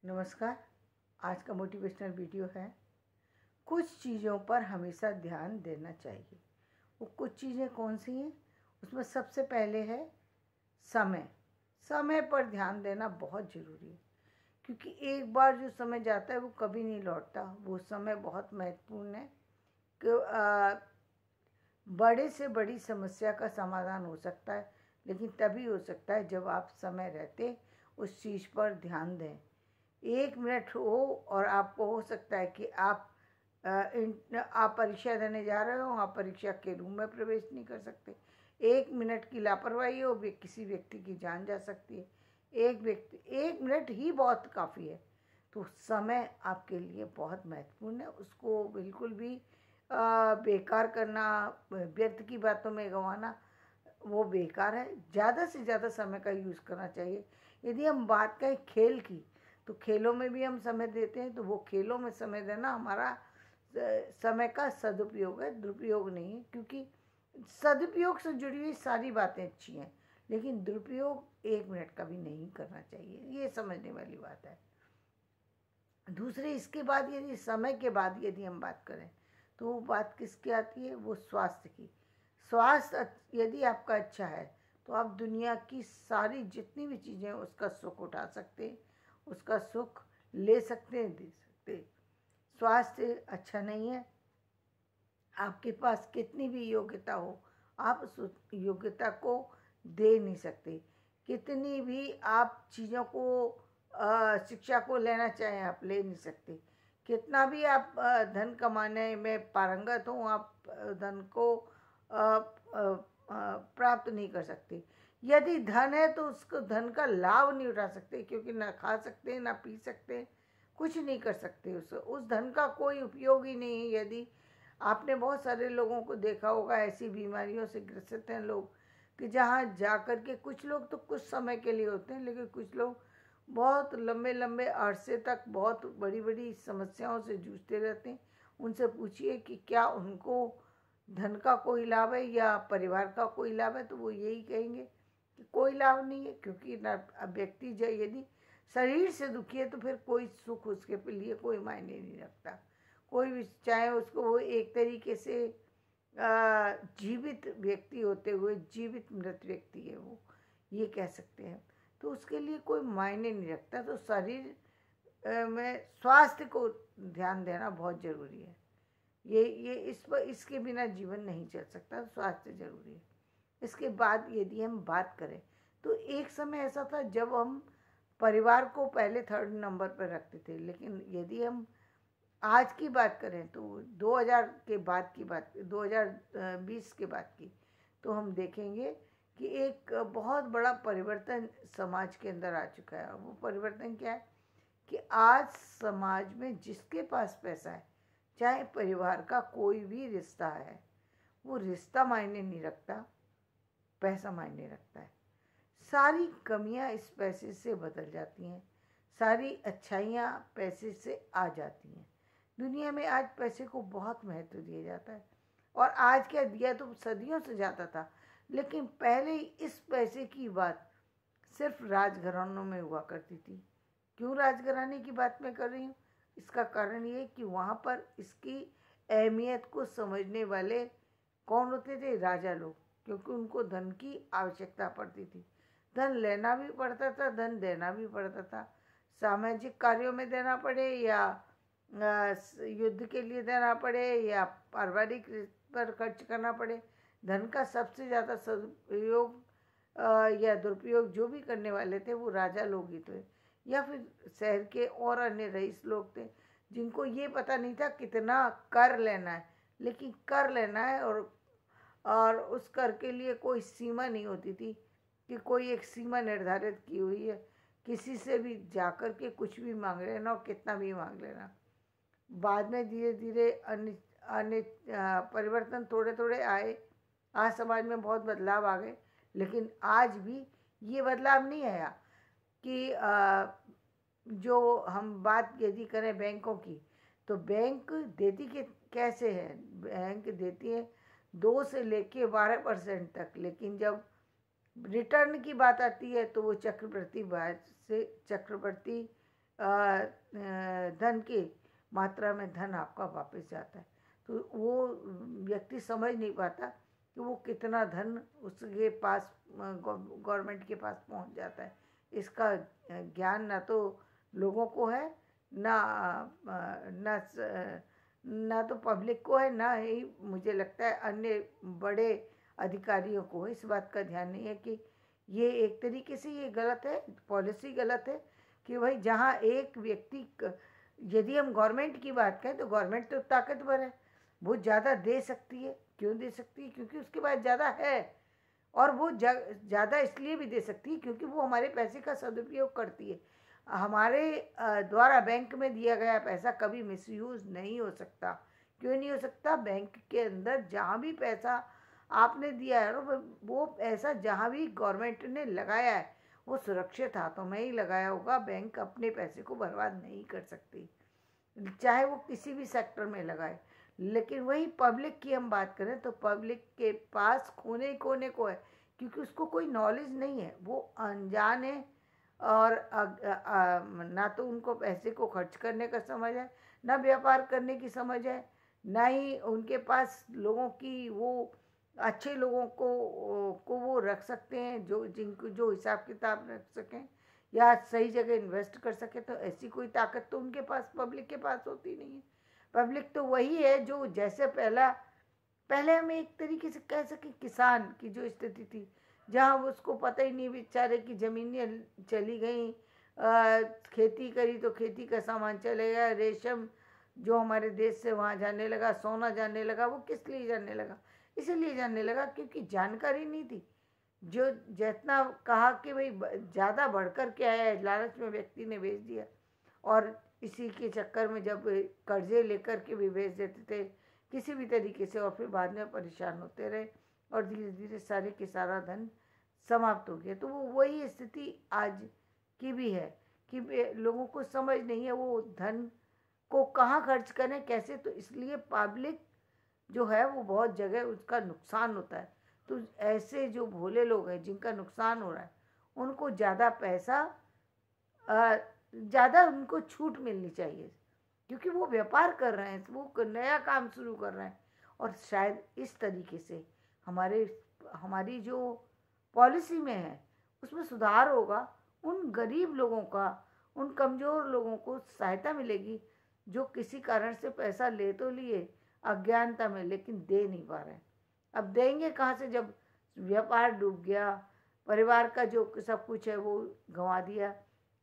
नमस्कार। आज का मोटिवेशनल वीडियो है, कुछ चीज़ों पर हमेशा ध्यान देना चाहिए। वो कुछ चीज़ें कौन सी हैं? उसमें सबसे पहले है समय। समय पर ध्यान देना बहुत ज़रूरी है, क्योंकि एक बार जो समय जाता है वो कभी नहीं लौटता। वो समय बहुत महत्वपूर्ण है कि बड़े से बड़ी समस्या का समाधान हो सकता है, लेकिन तभी हो सकता है जब आप समय रहते उस चीज़ पर ध्यान दें। 1 मिनट हो और आपको हो सकता है कि आप परीक्षा देने जा रहे हो, आप परीक्षा के रूम में प्रवेश नहीं कर सकते। 1 मिनट की लापरवाही हो किसी व्यक्ति की जान जा सकती है। 1 मिनट ही बहुत काफ़ी है। तो समय आपके लिए बहुत महत्वपूर्ण है। उसको बिल्कुल भी बेकार करना, व्यर्थ की बातों में गंवाना, वो बेकार है। ज़्यादा से ज़्यादा समय का यूज़ करना चाहिए। यदि हम बात करें खेल की, तो खेलों में भी हम समय देते हैं, तो वो खेलों में समय देना हमारा समय का सदुपयोग है, दुरुपयोग नहीं है। क्योंकि सदुपयोग से जुड़ी हुई सारी बातें अच्छी हैं, लेकिन दुरुपयोग 1 मिनट का भी नहीं करना चाहिए। ये समझने वाली बात है। दूसरी, इसके बाद यदि समय के बाद यदि हम बात करें, तो वो बात किसकी आती है? वो स्वास्थ्य की। स्वास्थ्य यदि आपका अच्छा है तो आप दुनिया की सारी जितनी भी चीज़ें हैं उसका सुख उठा सकते हैं, उसका सुख ले सकते हैं, दे सकते हैं। स्वास्थ्य अच्छा नहीं है, आपके पास कितनी भी योग्यता हो, आप उस योग्यता को दे नहीं सकते। कितनी भी आप चीज़ों को शिक्षा को लेना चाहें, आप ले नहीं सकते। कितना भी आप धन कमाने में पारंगत हो, आप धन को प्राप्त नहीं कर सकते। यदि धन है तो उसको धन का लाभ नहीं उठा सकते, क्योंकि ना खा सकते, ना पी सकते, कुछ नहीं कर सकते। उस धन का कोई उपयोग ही नहीं है। यदि आपने बहुत सारे लोगों को देखा होगा, ऐसी बीमारियों से ग्रसित हैं लोग, कि जहाँ जा कर के कुछ लोग तो कुछ समय के लिए होते हैं, लेकिन कुछ लोग बहुत लंबे लंबे अरसे तक बहुत बड़ी बड़ी समस्याओं से जूझते रहते हैं। उनसे पूछिए कि क्या उनको धन का कोई लाभ है या परिवार का कोई लाभ है, तो वो यही कहेंगे कि कोई लाभ नहीं है। क्योंकि व्यक्ति यदि शरीर से दुखी है तो फिर कोई सुख उसके लिए कोई मायने नहीं रखता। कोई भी, चाहे उसको वो एक तरीके से जीवित व्यक्ति होते हुए जीवित मृत व्यक्ति है, वो ये कह सकते हैं, तो उसके लिए कोई मायने नहीं रखता। तो शरीर में स्वास्थ्य को ध्यान देना बहुत ज़रूरी है। ये इसके बिना जीवन नहीं चल सकता। स्वास्थ्य जरूरी है। इसके बाद यदि हम बात करें, तो एक समय ऐसा था जब हम परिवार को पहले थर्ड नंबर पर रखते थे, लेकिन यदि हम आज की बात करें तो 2000 के बाद की बात, 2020 के बाद की, तो हम देखेंगे कि एक बहुत बड़ा परिवर्तन समाज के अंदर आ चुका है। वो परिवर्तन क्या है कि आज समाज में जिसके पास पैसा है, चाहे परिवार का कोई भी रिश्ता है, वो रिश्ता मायने नहीं रखता, पैसा मायने रखता है। सारी कमियां इस पैसे से बदल जाती हैं, सारी अच्छाइयाँ पैसे से आ जाती हैं। दुनिया में आज पैसे को बहुत महत्व दिया जाता है, और आज क्या दिया तो सदियों से जाता था, लेकिन पहले इस पैसे की बात सिर्फ राजघरानों में हुआ करती थी। क्यों राजघराने की बात मैं कर रही हूँ? इसका कारण ये कि वहाँ पर इसकी अहमियत को समझने वाले कौन होते थे? राजा लोग। क्योंकि उनको धन की आवश्यकता पड़ती थी, धन लेना भी पड़ता था, धन देना भी पड़ता था। सामाजिक कार्यों में देना पड़े या युद्ध के लिए देना पड़े या पारिवारिक पर खर्च करना पड़े, धन का सबसे ज़्यादा सदुपयोग या दुरुपयोग जो भी करने वाले थे वो राजा लोग ही थे, या फिर शहर के और अन्य रईस लोग थे, जिनको ये पता नहीं था कितना कर लेना है। लेकिन कर लेना है, और उस कर के लिए कोई सीमा नहीं होती थी कि कोई एक सीमा निर्धारित की हुई है, किसी से भी जाकर के कुछ भी मांग लेना और कितना भी मांग लेना। बाद में धीरे धीरे अन्य अन्य परिवर्तन थोड़े थोड़े आए। आज समाज में बहुत बदलाव आ गए, लेकिन आज भी ये बदलाव नहीं आया कि जो हम बात यदि करें बैंकों की, तो बैंक देती के कैसे है? बैंक देती है 2 से लेके 12% तक, लेकिन जब रिटर्न की बात आती है तो वो चक्रवृद्धि ब्याज से, चक्रवृद्धि धन की मात्रा में धन आपका वापस जाता है। तो वो व्यक्ति समझ नहीं पाता कि वो कितना धन उसके पास गवर्नमेंट के पास पहुंच जाता है। इसका ज्ञान ना तो लोगों को है, ना ना तो पब्लिक को है, ना ही मुझे लगता है अन्य बड़े अधिकारियों को इस बात का ध्यान नहीं है कि ये एक तरीके से ये गलत है, पॉलिसी गलत है कि भाई जहाँ एक व्यक्ति यदि हम गवर्नमेंट की बात करें तो गवर्नमेंट तो ताकतवर है, वो ज़्यादा दे सकती है। क्यों दे सकती है? क्योंकि उसके पास ज़्यादा है। और वो ज़्यादा इसलिए भी दे सकती है क्योंकि वो हमारे पैसे का सदुपयोग करती है। हमारे द्वारा बैंक में दिया गया पैसा कभी मिसयूज़ नहीं हो सकता। क्यों नहीं हो सकता? बैंक के अंदर जहाँ भी पैसा आपने दिया है वो पैसा जहाँ भी गवर्नमेंट ने लगाया है वो सुरक्षित हाथों में ही लगाया होगा। बैंक अपने पैसे को बर्बाद नहीं कर सकती, चाहे वो किसी भी सेक्टर में लगाए। लेकिन वही पब्लिक की हम बात करें तो पब्लिक के पास कोने कोने को है, क्योंकि उसको कोई नॉलेज नहीं है, वो अनजान है। और ना तो उनको पैसे को खर्च करने का समझ है, ना व्यापार करने की समझ है, ना ही उनके पास लोगों की वो अच्छे लोगों को वो रख सकते हैं जो जिनको जो हिसाब किताब रख सकें या सही जगह इन्वेस्ट कर सके। तो ऐसी कोई ताकत तो उनके पास, पब्लिक के पास होती नहीं है। पब्लिक तो वही है जो जैसे पहले हम एक तरीके से कह सके किसान की जो स्थिति थी, जहाँ उसको पता ही नहीं बेचारे की ज़मीनें चली गई, खेती करी तो खेती का सामान चलेगा, रेशम जो हमारे देश से वहाँ जाने लगा, सोना जाने लगा। वो किस लिए जाने लगा? इसीलिए जाने लगा क्योंकि जानकारी नहीं थी। जो जितना कहा कि भाई ज़्यादा बढ़कर क्या है, लालच में व्यक्ति ने बेच दिया। और इसी के चक्कर में जब कर्जे लेकर के भी बेच देते थे किसी भी तरीके से, और फिर बाद में परेशान होते रहे और धीरे धीरे सारे के सारा धन समाप्त हो गया। तो वो वही स्थिति आज की भी है कि लोगों को समझ नहीं है वो धन को कहाँ खर्च करें, कैसे। तो इसलिए पब्लिक जो है वो बहुत जगह उसका नुकसान होता है। तो ऐसे जो भोले लोग हैं जिनका नुकसान हो रहा है उनको ज़्यादा पैसा, ज़्यादा उनको छूट मिलनी चाहिए, क्योंकि वो व्यापार कर रहे हैं, वो नया काम शुरू कर रहे हैं। और शायद इस तरीके से हमारी जो पॉलिसी में है उसमें सुधार होगा। उन गरीब लोगों का, उन कमज़ोर लोगों को सहायता मिलेगी जो किसी कारण से पैसा ले तो लिए अज्ञानता में, लेकिन दे नहीं पा रहे हैं। अब देंगे कहाँ से जब व्यापार डूब गया, परिवार का जो सब कुछ है वो गंवा दिया।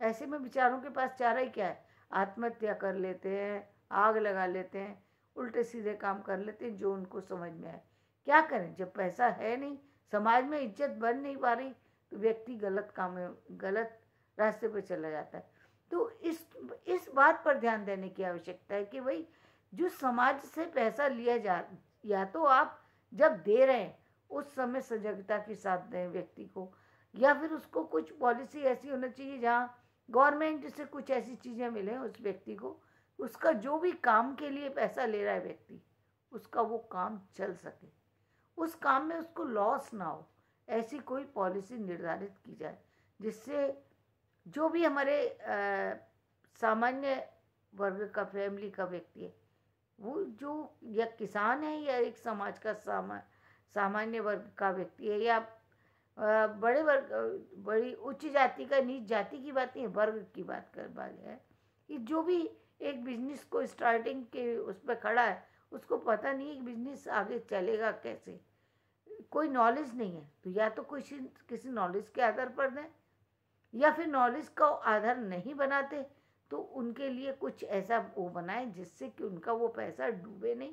ऐसे में बेचारों के पास चारा ही क्या है? आत्महत्या कर लेते हैं, आग लगा लेते हैं, उल्टे सीधे काम कर लेते हैं जो उनको समझ में आए। क्या करें जब पैसा है नहीं, समाज में इज्जत बन नहीं पा रही, तो व्यक्ति गलत काम में, गलत रास्ते पर चला जाता है। तो इस बात पर ध्यान देने की आवश्यकता है कि भाई जो समाज से पैसा लिया जा, या तो आप जब दे रहे हैं उस समय सजगता के साथ दें व्यक्ति को, या फिर उसको कुछ पॉलिसी ऐसी होना चाहिए जहाँ गवर्नमेंट से कुछ ऐसी चीज़ें मिलें उस व्यक्ति को, उसका जो भी काम के लिए पैसा ले रहा है व्यक्ति, उसका वो काम चल सके, उस काम में उसको लॉस ना हो। ऐसी कोई पॉलिसी निर्धारित की जाए जिससे जो भी हमारे सामान्य वर्ग का, फैमिली का व्यक्ति है, वो जो या किसान है या एक समाज का सामान्य वर्ग का व्यक्ति है, या बड़े वर्ग, बड़ी उच्च जाति का नीच जाति की बात नहीं है, वर्ग की बात है कि जो भी एक बिजनेस को स्टार्टिंग के उस पर खड़ा है, उसको पता नहीं है कि बिजनेस आगे चलेगा कैसे, कोई नॉलेज नहीं है। तो या तो किसी नॉलेज के आधार पर दें, या फिर नॉलेज का आधार नहीं बनाते तो उनके लिए कुछ ऐसा वो बनाएं जिससे कि उनका वो पैसा डूबे नहीं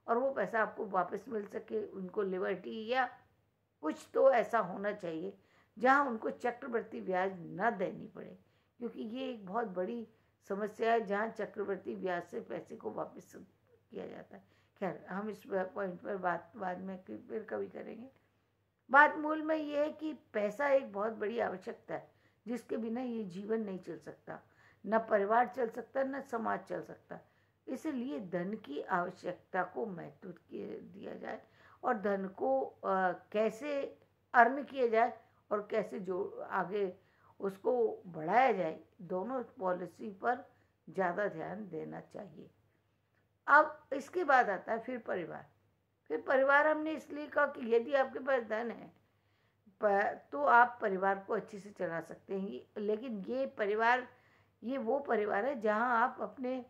और वो पैसा आपको वापस मिल सके। उनको लिबर्टी या कुछ तो ऐसा होना चाहिए जहां उनको चक्रवृद्धि ब्याज न देनी पड़े, क्योंकि ये एक बहुत बड़ी समस्या है जहां चक्रवृद्धि ब्याज से पैसे को वापस किया जाता है। खैर, हम इस पॉइंट पर बात बाद में फिर कभी करेंगे। बात मूल में ये है कि पैसा एक बहुत बड़ी आवश्यकता है जिसके बिना ये जीवन नहीं चल सकता, न परिवार चल सकता, न समाज चल सकता। इसलिए धन की आवश्यकता को महत्व दिया जाए और धन को कैसे अर्न किया जाए और कैसे जो आगे उसको बढ़ाया जाए, दोनों पॉलिसी पर ज़्यादा ध्यान देना चाहिए। अब इसके बाद आता है फिर परिवार। फिर परिवार हमने इसलिए कहा कि यदि आपके पास धन है तो आप परिवार को अच्छे से चला सकते हैं, लेकिन ये वो परिवार है जहां आप अपने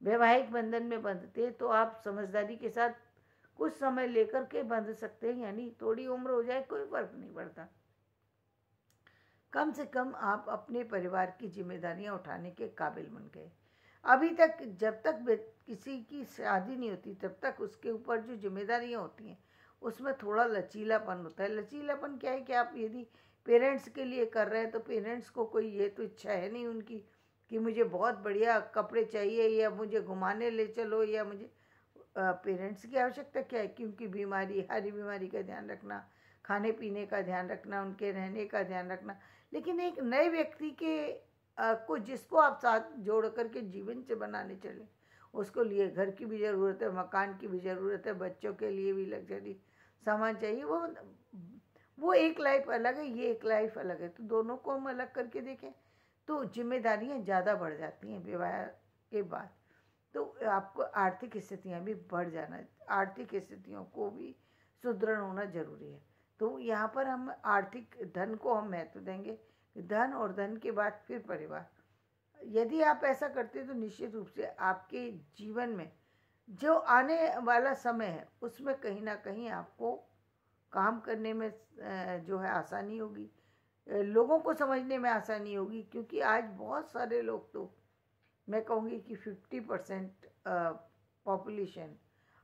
वैवाहिक बंधन में बंधते हैं तो आप समझदारी के साथ कुछ समय लेकर के बंध सकते हैं, यानी थोड़ी उम्र हो जाए कोई फर्क नहीं पड़ता। कम से कम आप अपने परिवार की जिम्मेदारियां उठाने के काबिल बन गए। अभी तक जब तक किसी की शादी नहीं होती तब तक उसके ऊपर जो जिम्मेदारियां होती हैं उसमें थोड़ा लचीलापन होता है। लचीलापन क्या है कि आप यदि पेरेंट्स के लिए कर रहे हैं तो पेरेंट्स को कोई ये तो इच्छा है नहीं उनकी कि मुझे बहुत बढ़िया कपड़े चाहिए या मुझे घुमाने ले चलो, या मुझे पेरेंट्स की आवश्यकता क्या है, क्योंकि हरी बीमारी का ध्यान रखना, खाने पीने का ध्यान रखना, उनके रहने का ध्यान रखना। लेकिन एक नए व्यक्ति के को जिसको आप साथ जोड़ करके जीवन से बनाने चले, उसको लिए घर की भी ज़रूरत है, मकान की भी ज़रूरत है, बच्चों के लिए भी लग्जरी सामान चाहिए। वो एक लाइफ अलग है, ये एक लाइफ अलग है, तो दोनों को हम अलग करके देखें तो जिम्मेदारियां ज़्यादा बढ़ जाती हैं विवाह के बाद। तो आपको आर्थिक स्थितियां भी बढ़ जाना, आर्थिक स्थितियों को भी सुदृढ़ होना जरूरी है। तो यहाँ पर हम आर्थिक धन को हम महत्व देंगे, धन और धन के बाद फिर परिवार। यदि आप ऐसा करते हैं तो निश्चित रूप से आपके जीवन में जो आने वाला समय है उसमें कहीं ना कहीं आपको काम करने में जो है आसानी होगी, लोगों को समझने में आसानी होगी, क्योंकि आज बहुत सारे लोग, तो मैं कहूँगी कि 50% पॉपुलेशन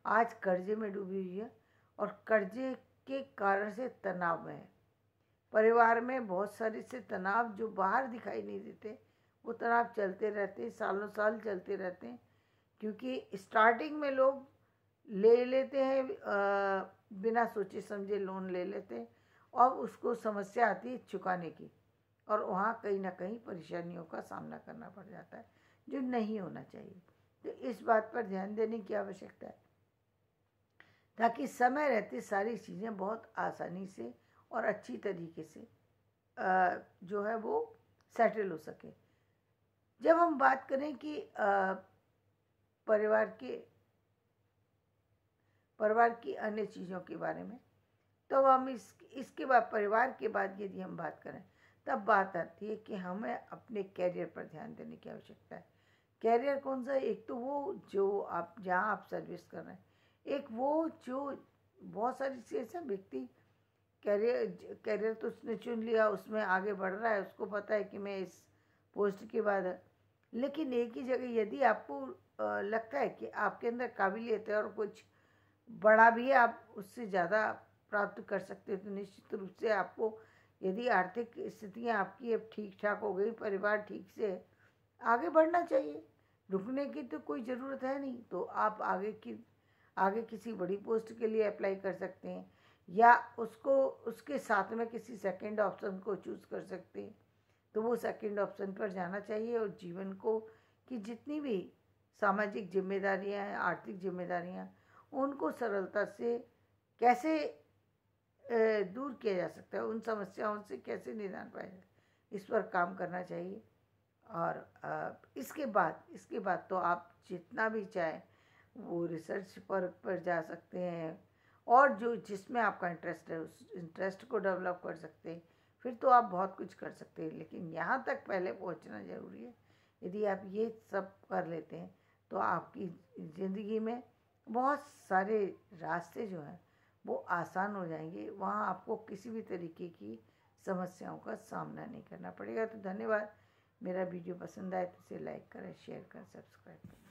आज कर्जे में डूबी हुई है और कर्जे के कारण से तनाव में है। परिवार में बहुत सारे से तनाव जो बाहर दिखाई नहीं देते, वो तनाव चलते रहते हैं, सालों साल चलते रहते हैं, क्योंकि स्टार्टिंग में लोग ले लेते हैं, बिना सोचे समझे लोन ले लेते हैं और उसको समस्या आती है चुकाने की, और वहाँ कहीं ना कहीं परेशानियों का सामना करना पड़ जाता है जो नहीं होना चाहिए। तो इस बात पर ध्यान देने की आवश्यकता है ताकि समय रहते सारी चीज़ें बहुत आसानी से और अच्छी तरीके से जो है वो सेटल हो सके। जब हम बात करें कि परिवार की अन्य चीज़ों के बारे में, तो हम इसके बाद परिवार के बाद यदि हम बात करें तब बात आती है कि हमें अपने कैरियर पर ध्यान देने की आवश्यकता है। कैरियर कौन सा है? एक तो वो जो आप जहाँ आप सर्विस कर रहे हैं, एक वो जो बहुत सारी ऐसा व्यक्ति कैरियर तो उसने चुन लिया, उसमें आगे बढ़ रहा है, उसको पता है कि मैं इस पोस्ट के बाद है, लेकिन एक ही जगह यदि आपको लगता है कि आपके अंदर काबिलियत है और कुछ बड़ा भी है, आप उससे ज़्यादा प्राप्त कर सकते हो, तो निश्चित रूप से आपको, यदि आर्थिक स्थितियाँ आपकी अब ठीक ठाक हो गई, परिवार ठीक से है, आगे बढ़ना चाहिए। रुकने की तो कोई ज़रूरत है नहीं। तो आप आगे किसी बड़ी पोस्ट के लिए अप्लाई कर सकते हैं, या उसके साथ में किसी सेकंड ऑप्शन को चूज़ कर सकते हैं। तो वो सेकंड ऑप्शन पर जाना चाहिए और जीवन को कि जितनी भी सामाजिक जिम्मेदारियां हैं, आर्थिक जिम्मेदारियां, उनको सरलता से कैसे दूर किया जा सकता है, उन समस्याओं से कैसे निदान पाया जाए, इस पर काम करना चाहिए। और इसके बाद तो आप जितना भी चाहें वो रिसर्च पर जा सकते हैं, और जो जिसमें आपका इंटरेस्ट है उस इंटरेस्ट को डेवलप कर सकते हैं, फिर तो आप बहुत कुछ कर सकते हैं। लेकिन यहाँ तक पहले पहुँचना ज़रूरी है। यदि आप ये सब कर लेते हैं तो आपकी ज़िंदगी में बहुत सारे रास्ते जो हैं वो आसान हो जाएंगे, वहाँ आपको किसी भी तरीके की समस्याओं का सामना नहीं करना पड़ेगा। तो धन्यवाद। मेरा वीडियो पसंद आए तो इसे लाइक करें, शेयर करें, सब्सक्राइब करें।